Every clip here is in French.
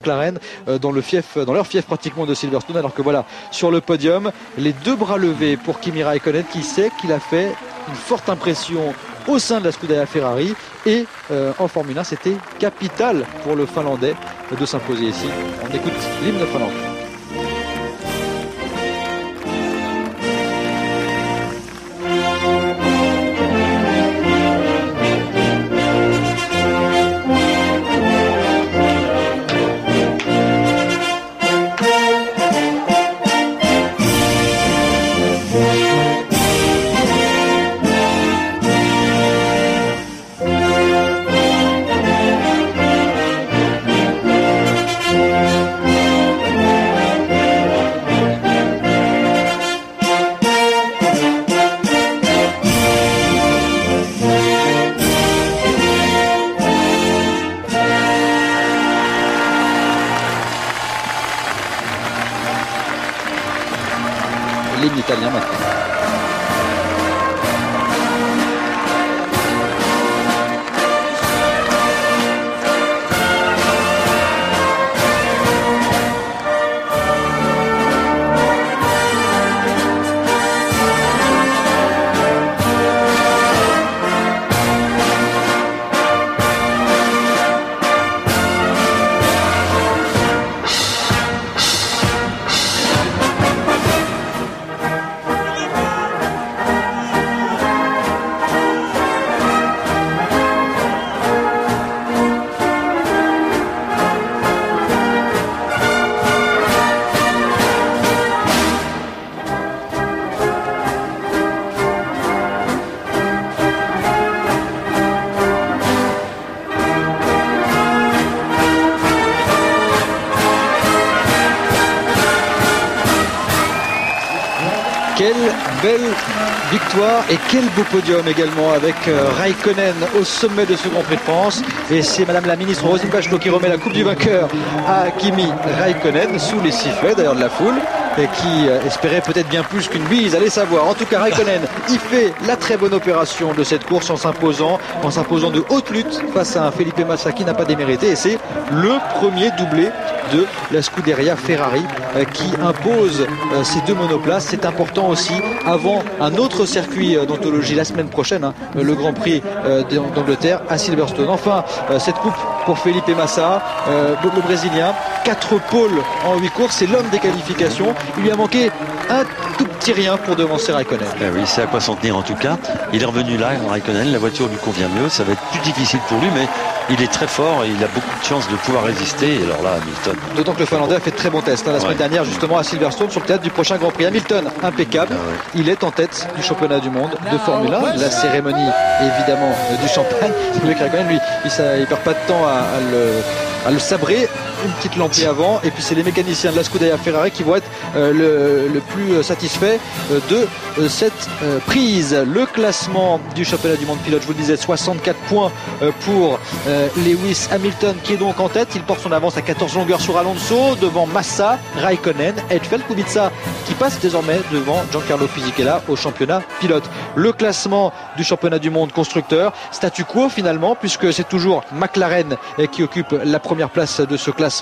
McLaren dans leur fief pratiquement de Silverstone, alors que voilà, sur le podium, les deux bras levés pour Kimi Raikkonen qui sait qu'il a fait une forte impression au sein de la Scuderia Ferrari et en Formule 1 c'était capital pour le Finlandais de s'imposer ici. On écoute l'hymne finlandais. L'hymne italien maintenant. Quelle belle victoire et quel beau podium également avec Raikkonen au sommet de ce Grand Prix de France. Et c'est Madame la ministre Roselyne Bachelot qui remet la coupe du vainqueur à Kimi Raikkonen sous les sifflets d'ailleurs de la foule, et qui espérait peut-être bien plus qu'une bise, allez savoir. En tout cas, Raikkonen, il fait la très bonne opération de cette course en s'imposant de haute lutte face à un Felipe Massa qui n'a pas démérité, et c'est le premier doublé de la Scuderia Ferrari qui impose ces deux monoplaces. C'est important aussi avant un autre circuit d'anthologie la semaine prochaine, le Grand Prix d'Angleterre à Silverstone. Enfin, cette coupe pour Felipe Massa, le Brésilien, 4 pôles en 8 courses, c'est l'homme des qualifications. Il lui a manqué un tout petit rien pour devancer Raikkonen. Oui, c'est à quoi s'en tenir en tout cas. Il est revenu là, Raikkonen, la voiture lui convient mieux, ça va être plus difficile pour lui, mais il est très fort et il a beaucoup de chances de pouvoir résister. Et alors là, Hamilton. D'autant que le Finlandais a fait de très bons tests la semaine dernière, justement à Silverstone, sur le théâtre du prochain Grand Prix. Hamilton, impeccable. Il est en tête du championnat du monde de Formule 1. La cérémonie, évidemment, du champagne. Le Raikkonen, lui, il perd pas de temps à le sabrer. Une petite lampée avant, et puis c'est les mécaniciens de la Scuderia Ferrari qui vont être le plus satisfaits de cette prise. Le classement du championnat du monde pilote, je vous le disais, 64 points pour Lewis Hamilton qui est donc en tête. Il porte son avance à 14 longueurs sur Alonso, devant Massa, Raikkonen, Hedfeld, Kubica qui passe désormais devant Giancarlo Fisichella au championnat pilote. Le classement du championnat du monde constructeur, statu quo finalement, puisque c'est toujours McLaren qui occupe la première place de ce classement.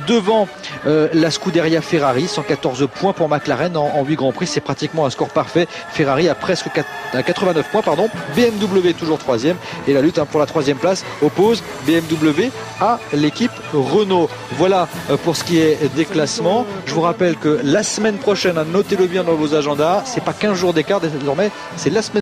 Devant la Scuderia Ferrari, 114 points pour McLaren en 8 Grands Prix, c'est pratiquement un score parfait. Ferrari a presque 89 points, pardon. BMW toujours 3e, et la lutte pour la 3e place oppose BMW à l'équipe Renault. Voilà pour ce qui est des classements. Je vous rappelle que la semaine prochaine, notez-le bien dans vos agendas, c'est pas 15 jours d'écart désormais, c'est la semaine